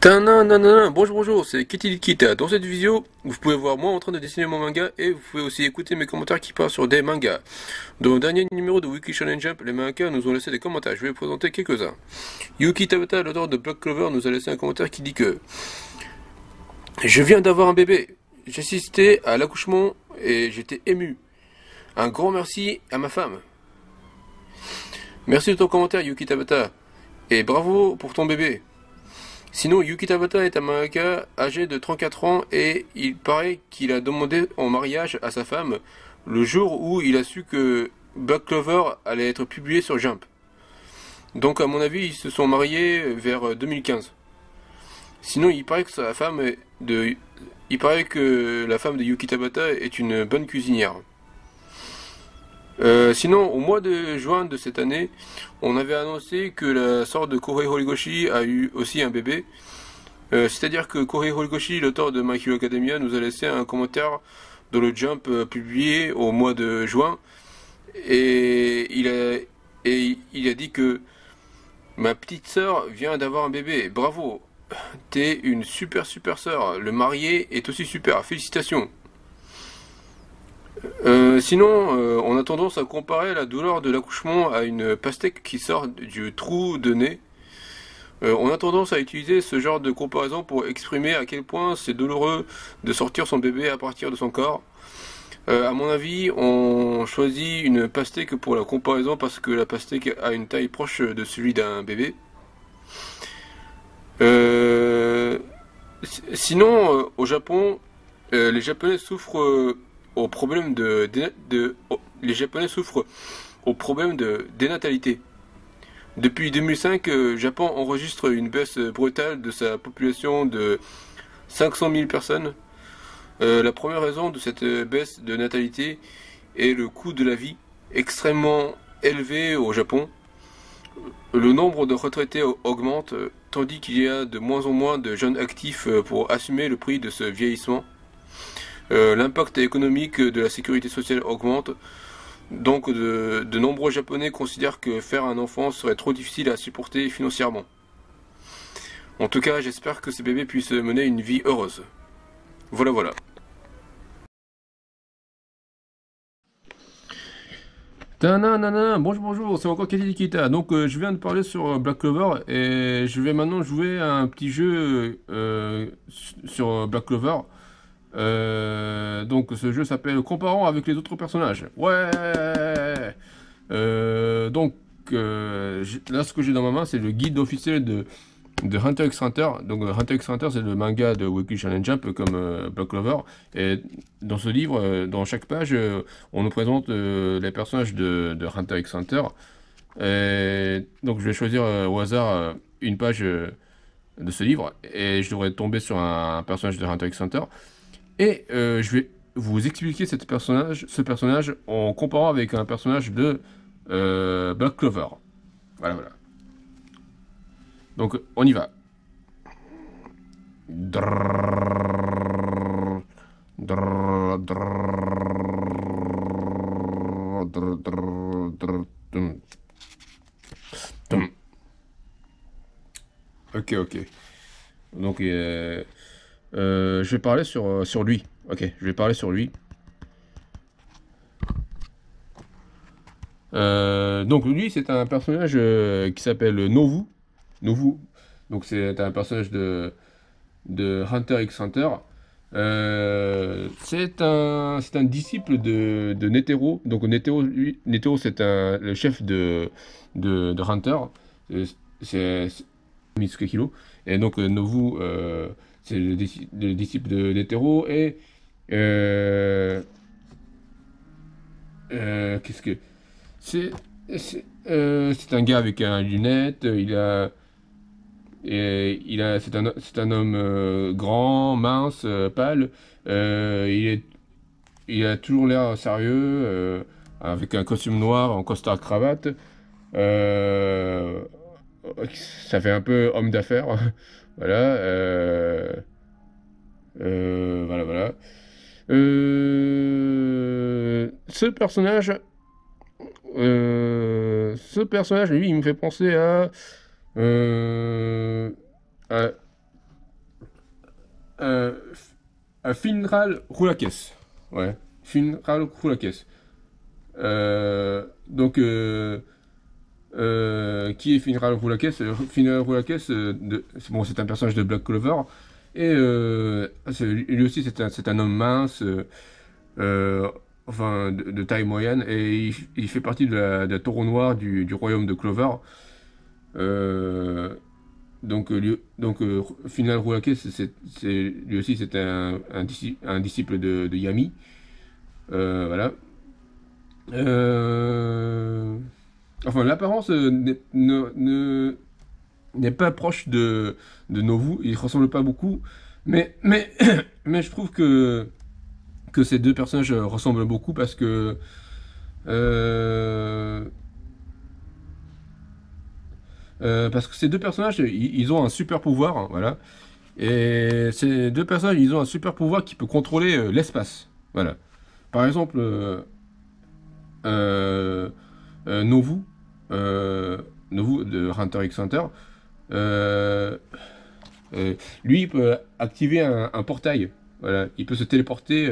Tananana, bonjour bonjour, c'est Kitty Likita. Dans cette vidéo, vous pouvez voir moi en train de dessiner mon manga et vous pouvez aussi écouter mes commentaires qui parlent sur des mangas. Dans le dernier numéro de Weekly Shonen Jump, les mangas nous ont laissé des commentaires, je vais vous présenter quelques-uns. Yuki Tabata, l'auteur de Black Clover, nous a laissé un commentaire qui dit que je viens d'avoir un bébé, j'assistais à l'accouchement et j'étais ému. Un grand merci à ma femme. Merci de ton commentaire Yuki Tabata et bravo pour ton bébé. Sinon, Yuki Tabata est un mangaka âgé de 34 ans et il paraît qu'il a demandé en mariage à sa femme le jour où il a su que Black Clover allait être publié sur Jump. Donc à mon avis, ils se sont mariés vers 2015. Sinon, il paraît que la femme de Yuki Tabata est une bonne cuisinière. Sinon, au mois de juin de cette année, on avait annoncé que la sœur de Kohei Horikoshi a eu aussi un bébé. C'est-à-dire que Kohei Horikoshi, l'auteur de My Hero Academia, nous a laissé un commentaire dans le Jump publié au mois de juin. Et il a dit que ma petite sœur vient d'avoir un bébé. Bravo, t'es une super sœur. Le marié est aussi super. Félicitations. Sinon, on a tendance à comparer la douleur de l'accouchement à une pastèque qui sort du trou de nez. On a tendance à utiliser ce genre de comparaison pour exprimer à quel point c'est douloureux de sortir son bébé à partir de son corps. À mon avis, on choisit une pastèque pour la comparaison parce que la pastèque a une taille proche de celui d'un bébé. Sinon, au Japon, les Japonais souffrent les Japonais souffrent au problème de dénatalité. Depuis 2005, le Japon enregistre une baisse brutale de sa population de 500 000 personnes. La première raison de cette baisse de natalité est le coût de la vie extrêmement élevé au Japon. Le nombre de retraités augmente, tandis qu'il y a de moins en moins de jeunes actifs pour assumer le prix de ce vieillissement. L'impact économique de la sécurité sociale augmente, donc de nombreux Japonais considèrent que faire un enfant serait trop difficile à supporter financièrement. En tout cas, j'espère que ces bébés puissent mener une vie heureuse. Voilà. Bonjour, c'est encore Kelly Nikita. Donc je viens de parler sur Black Clover et je vais maintenant jouer à un petit jeu sur Black Clover. Donc ce jeu s'appelle Comparant avec les autres personnages. Ouais. Là ce que j'ai dans ma main c'est le guide officiel de Hunter x Hunter. Donc Hunter x Hunter c'est le manga de Weekly Shonen Jump comme Black Clover. Et dans ce livre, dans chaque page, on nous présente les personnages de Hunter x Hunter. Et donc je vais choisir au hasard une page de ce livre et je devrais tomber sur un personnage de Hunter x Hunter. Et je vais vous expliquer ce personnage en comparant avec un personnage de Black Clover. Voilà. Donc on y va. Ok. Donc je vais parler sur lui. Ok, je vais parler sur lui. Donc lui, c'est un personnage qui s'appelle Novu. Donc c'est un personnage de Hunter x Hunter. C'est un disciple de Netero. Donc Netero c'est le chef de Hunter. C'est Mitsuke Hiro. Et donc Novu, c'est le disciple de Netero. Et qu'est-ce que c'est un gars avec un lunette. C'est un homme grand, mince, pâle. Il a toujours l'air sérieux, avec un costume noir, en costard cravate. Ça fait un peu homme d'affaires. Voilà. Voilà. Ce personnage, lui, il me fait penser à Finral Roulakes. Ouais. Finral Roulakes. Donc, qui est Finral Roulakes? Finral Roulakes, bon, c'est un personnage de Black Clover. Et lui aussi, c'est un homme mince, euh, enfin, de taille moyenne. Et il fait partie de la taureau noir du royaume de Clover. Euh, Final Roulake, lui aussi, c'est un disciple de Yami. Voilà. Euh, enfin, l'apparence n'est pas proche de Novu. Ils ressemblent pas beaucoup. Mais, mais je trouve que ces deux personnages ressemblent beaucoup parce que euh, parce que ces deux personnages, ils ont un super pouvoir, hein, voilà. Et ces deux personnages, ils ont un super pouvoir qui peut contrôler l'espace, voilà. Par exemple, euh, Novu, euh, Novu de Hunter x Hunter, euh, lui, il peut activer un portail, voilà. Il peut se téléporter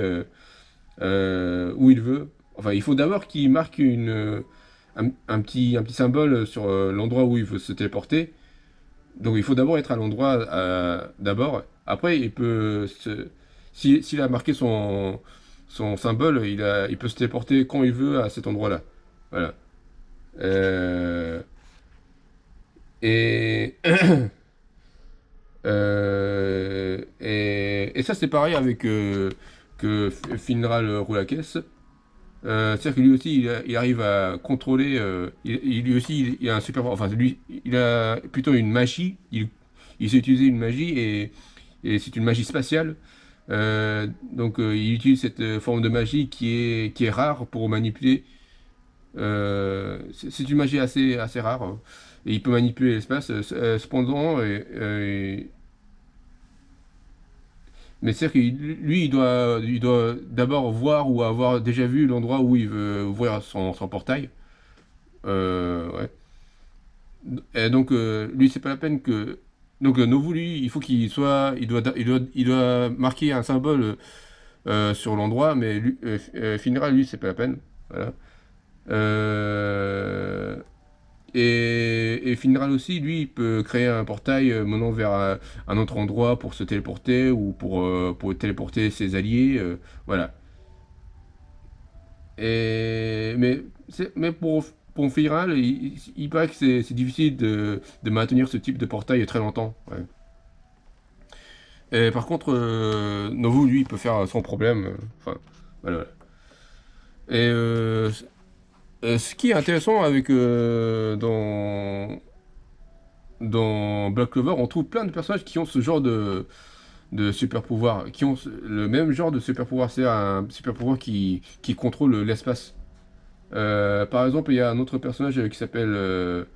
où il veut. Enfin, il faut d'abord qu'il marque un petit symbole sur l'endroit où il veut se téléporter. Donc il faut d'abord être à l'endroit d'abord. Après, s'il a marqué son symbole, il peut se téléporter quand il veut à cet endroit-là. Voilà. Euh, et, et ça, c'est pareil avec que Finral Roulakes. C'est-à-dire que lui aussi, il arrive à contrôler. Lui aussi, il a un super. Enfin, lui, il a plutôt une magie. Il sait utiliser une magie et c'est une magie spatiale. Il utilise cette forme de magie qui est rare pour manipuler. C'est une magie assez rare, hein. Et il peut manipuler l'espace. Cependant, mais c'est-à-dire que lui, il doit d'abord voir ou avoir déjà vu l'endroit où il veut ouvrir son portail. Ouais. Et donc, lui, c'est pas la peine que. Donc, Novu, lui, il faut qu'il soit. Il doit marquer un symbole sur l'endroit, mais Finira, lui, c'est pas la peine. Voilà. Euh, et Finral aussi, lui, il peut créer un portail menant vers un autre endroit pour se téléporter ou pour téléporter ses alliés. Voilà. Mais pour Finral, il paraît que c'est difficile de maintenir ce type de portail très longtemps. Ouais. Et par contre, Novu, lui, il peut faire sans problème. Enfin, voilà. Et ce qui est intéressant avec dans Black Clover, on trouve plein de personnages qui ont ce genre de super pouvoir, qui ont le même genre de super pouvoir, c'est un super pouvoir qui contrôle l'espace. Par exemple, il y a un autre personnage qui s'appelle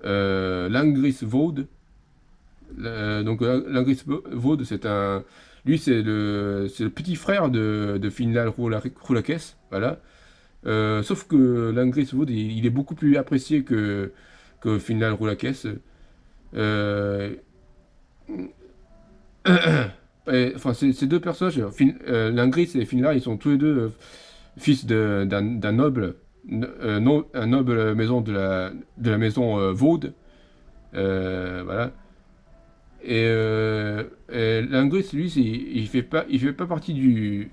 Langris Vaud. Langris Vaud, lui, c'est le petit frère de Finlal Roulakes, voilà. Sauf que Langris Vaud, il est beaucoup plus apprécié que Finlal Roulakes. Euh, enfin, ces deux personnages, Langris et Finlay, ils sont tous les deux fils d'un noble, un noble maison de la maison Vaud. Voilà. Et Langris, lui, il fait pas partie du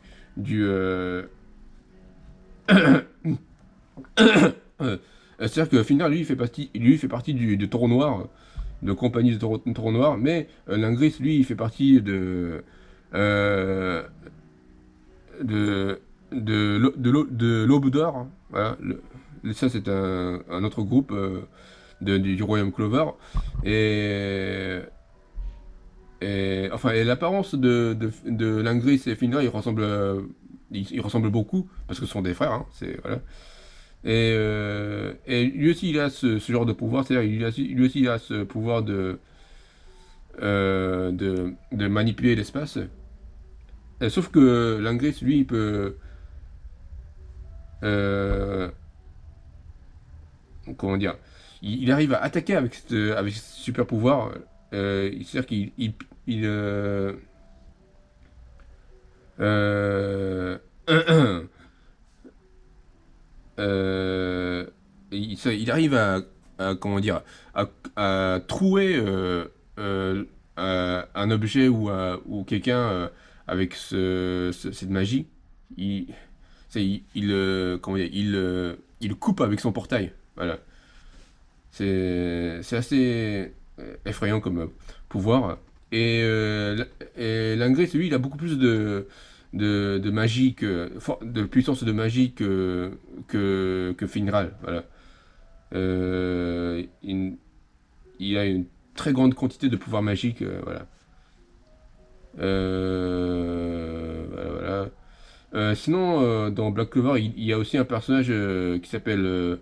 c'est-à-dire que Finlay, lui, il fait partie du Taureau Noir, de compagnie de Taureau Noir, mais Langris, lui, il fait partie euh, de l'Aube d'Or, hein. Voilà. Ça, c'est un autre groupe du Royaume Clover. Et, et l'apparence de Langris et Finlay, ils ressemblent beaucoup, parce que ce sont des frères, hein, voilà. Et lui aussi, il a ce genre de pouvoir, c'est-à-dire lui aussi, il a ce pouvoir de manipuler l'espace. Sauf que Langris, lui, il peut. euh, Comment dire? Il arrive à attaquer avec ce super pouvoir. C'est-à-dire qu'il. Euh, euh, il arrive comment dire, à trouer un objet ou quelqu'un avec cette magie. Il, comment dire, il coupe avec son portail. Voilà. C'est assez effrayant comme pouvoir. Et Langris, lui, il a beaucoup plus de magie de puissance de magie que Finral. Voilà. Il, il a une très grande quantité de pouvoir magique. Voilà. Voilà, voilà. Sinon, dans Black Clover, il y a aussi un personnage qui s'appelle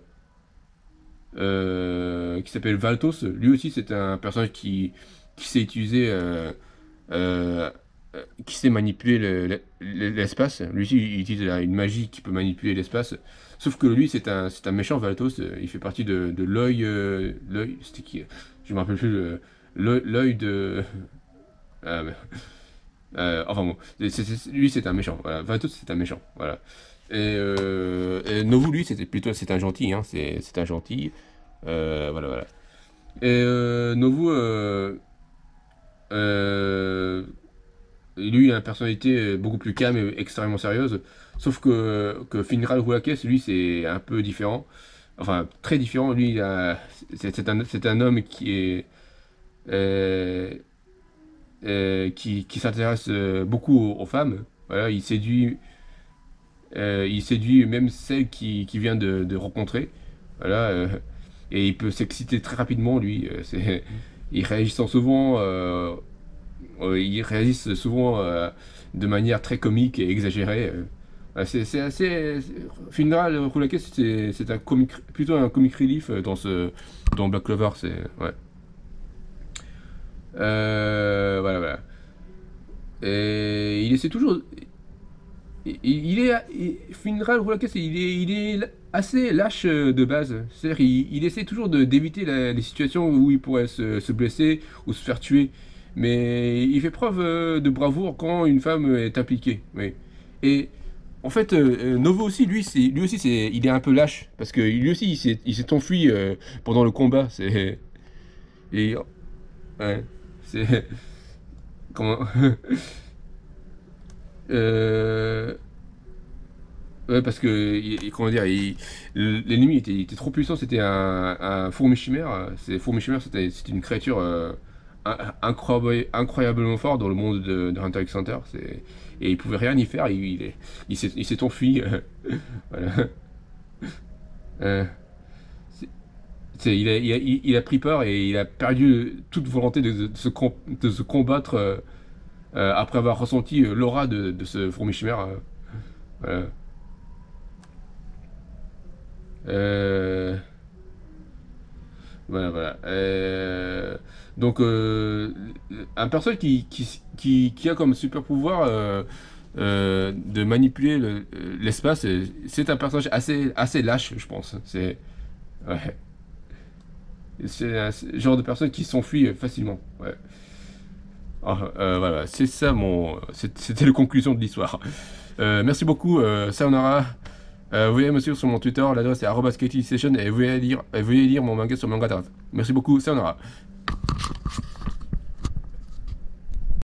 Valtos. Lui aussi, c'est un personnage qui sait utiliser, euh, qui sait manipuler l'espace. Lui aussi, il utilise une magie qui peut manipuler l'espace. Sauf que lui, c'est un méchant Valtos. Il fait partie de l'œil, c'était qui? Je me rappelle plus l'œil de. Ah, enfin bon, lui c'est un méchant. Voilà, Valtos c'est un méchant. Voilà. Et Novu lui c'est un gentil. Hein, c'est un gentil. Voilà, voilà. Et Novu, euh, lui, il a une personnalité beaucoup plus calme et extrêmement sérieuse. Sauf que Finral Roulakes, lui, c'est un peu différent. Enfin, très différent. Lui, c'est un homme qui est. euh, qui s'intéresse beaucoup aux femmes. Voilà, il séduit même celle qui vient de rencontrer. Voilà, et il peut s'exciter très rapidement, lui. Il réagissant souvent, il réagisse souvent de manière très comique et exagérée. C'est assez. Funeral Roulake, c'est plutôt un comic relief dans Black Clover. Ouais. Voilà, voilà. Et il essaie toujours. Funeral Roulakes, il est assez lâche de base. C'est-à-dire, il essaie toujours d'éviter les situations où il pourrait se blesser ou se faire tuer. Mais il fait preuve de bravoure quand une femme est impliquée. Oui. Et en fait, Novo aussi, il est un peu lâche. Parce que lui aussi, il s'est enfui pendant le combat. Et, ouais, c'est, comment, euh, ouais, parce que, comment dire, l'ennemi était trop puissant, c'était un fourmi chimère. Fourmi chimère, c'était une créature incroyablement forte dans le monde de Hunter x Hunter. Et il pouvait rien y faire, il s'est enfui. Voilà. Euh, c'est- il a pris peur et il a perdu toute volonté de se combattre après avoir ressenti l'aura de ce fourmi chimère. Voilà. Euh, Voilà, voilà. Donc, un personnage qui a comme super pouvoir de manipuler l'espace, c'est un personnage assez lâche, je pense. Ouais. C'est un genre de personne qui s'enfuit facilement. Ouais. Ah, voilà, c'est ça c'était la conclusion de l'histoire. Merci beaucoup, Sayonara. Vous voyez me suivre sur mon Twitter, l'adresse est @KTStation et vous voyez lire mon manga sur Manga Terrace. Merci beaucoup, Sayonara.